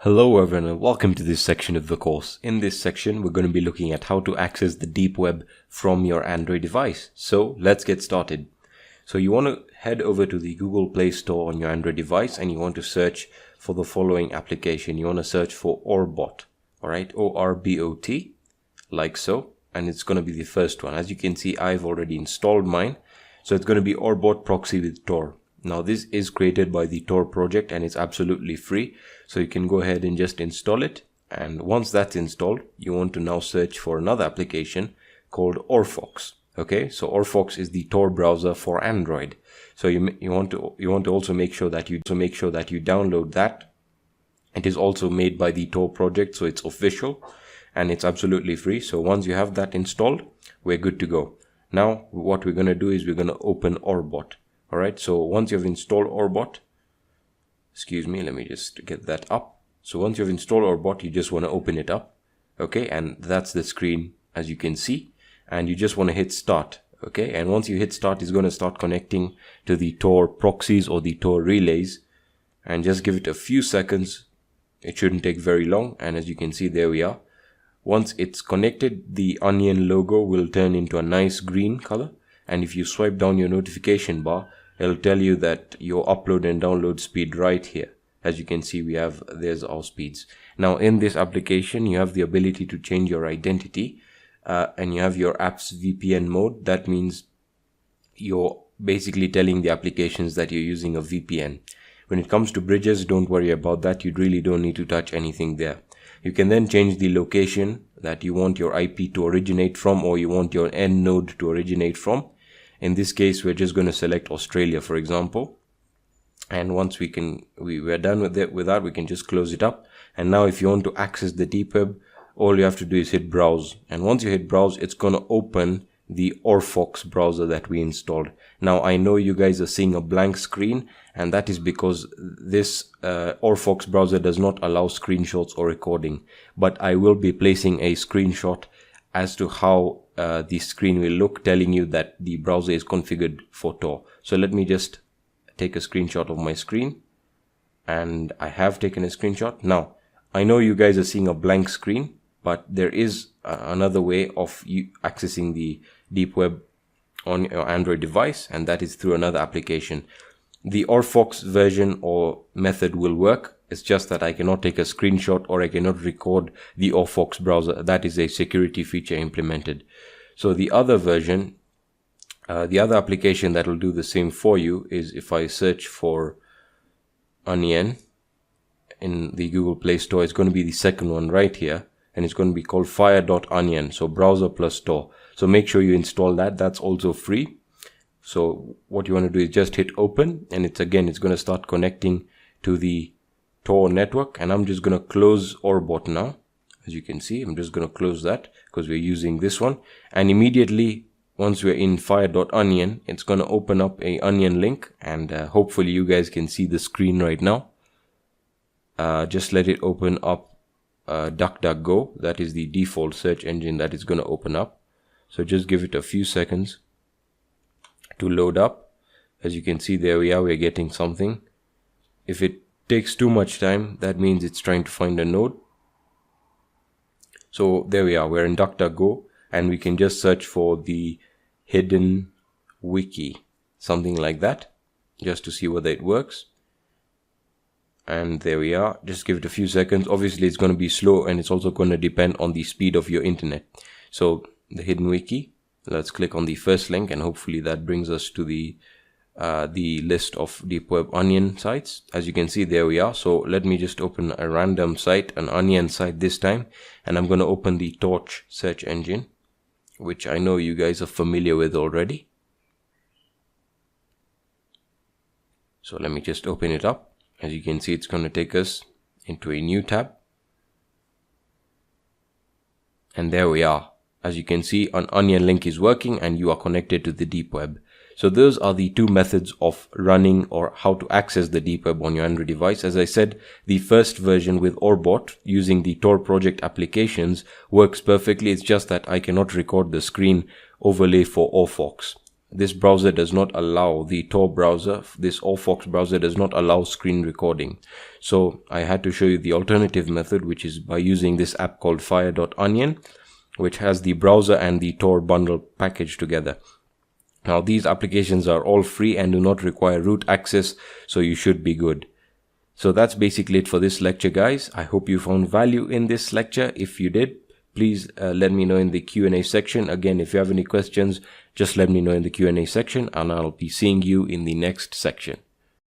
Hello everyone and welcome to this section of the course. In this section we're going to be looking at how to access the deep web from your Android device. So let's get started. So you want to head over to the Google Play Store on your Android device and you want to search for the following application. You want to search for Orbot, alright, O-R-B-O-T, like so, and it's going to be the first one. As you can see, I've already installed mine. So it's going to be Orbot Proxy with Tor. Now this is created by the Tor project and it's absolutely free. So you can go ahead and just install it. And once that's installed, you want to now search for another application called Orfox. Okay, so Orfox is the Tor browser for Android. So you want to also make sure that you download that. It is also made by the Tor project, so it's official and it's absolutely free. So once you have that installed, we're good to go. Now what we're going to do is we're going to open Orbot. Alright, so once you've installed Orbot, excuse me, let me just get that up. So once you've installed Orbot, you just want to open it up. Okay, and that's the screen as you can see. And you just want to hit start. Okay, and once you hit start, it's going to start connecting to the Tor proxies or the Tor relays. And just give it a few seconds. It shouldn't take very long. And as you can see, there we are. Once it's connected, the onion logo will turn into a nice green color. And if you swipe down your notification bar, it'll tell you that your upload and download speed right here. As you can see, there's our speeds. Now in this application, you have the ability to change your identity and you have your app's VPN mode. That means you're basically telling the applications that you're using a VPN. When it comes to bridges, don't worry about that. You really don't need to touch anything there. You can then change the location that you want your IP to originate from or you want your end node to originate from. In this case, we're just going to select Australia, for example. And once we're done with that, we can just close it up. And now if you want to access the deep web, all you have to do is hit browse. And once you hit browse, it's going to open the Orfox browser that we installed. Now, I know you guys are seeing a blank screen, and that is because this Orfox browser does not allow screenshots or recording. But I will be placing a screenshot as to how the screen will look, telling you that the browser is configured for Tor. So let me just take a screenshot of my screen, and I have taken a screenshot. Now I know you guys are seeing a blank screen, but there is another way of you accessing the deep web on your Android device, and that is through another application. The Orfox version or method will work. It's just that I cannot take a screenshot or I cannot record the Orfox browser. That is a security feature implemented. So the other version, the other application that will do the same for you is if I search for Onion in the Google Play Store, it's going to be the second one right here. And it's going to be called Fire.onion. So browser plus Tor. So make sure you install that. That's also free. So what you want to do is just hit open, and it's going to start connecting to the Tor network. And I'm just going to close Orbot now. As you can see, I'm just going to close that because we're using this one. And immediately, once we're in Fire.onion, it's going to open up a onion link. And hopefully you guys can see the screen right now. Just let it open up DuckDuckGo. That is the default search engine that is going to open up. So just give it a few seconds to load up. As you can see, there we are, we're getting something. If it takes too much time, that means it's trying to find a node. So there we are, we're in DuckDuckGo, and we can just search for the hidden wiki, something like that, just to see whether it works. And there we are. Just give it a few seconds. Obviously it's going to be slow, and it's also going to depend on the speed of your internet. So the hidden wiki, let's click on the first link, and hopefully that brings us to the list of deep web onion sites. As you can see, there we are. So let me just open a random site, an onion site this time, and I'm going to open the Torch search engine, which I know you guys are familiar with already. So let me just open it up. As you can see, it's going to take us into a new tab. And there we are. As you can see, an onion link is working and you are connected to the deep web. So those are the two methods of running or how to access the deep web on your Android device. As I said, the first version with Orbot using the Tor project applications works perfectly. It's just that I cannot record the screen overlay for Orfox. this browser does not allow, the Tor browser, this Orfox browser does not allow screen recording. So I had to show you the alternative method, which is by using this app called Fire.onion, which has the browser and the Tor bundle packaged together. Now these applications are all free and do not require root access, so you should be good. So that's basically it for this lecture, guys. I hope you found value in this lecture. If you did, please let me know in the Q&A section. Again, if you have any questions, just let me know in the Q&A section, and I'll be seeing you in the next section.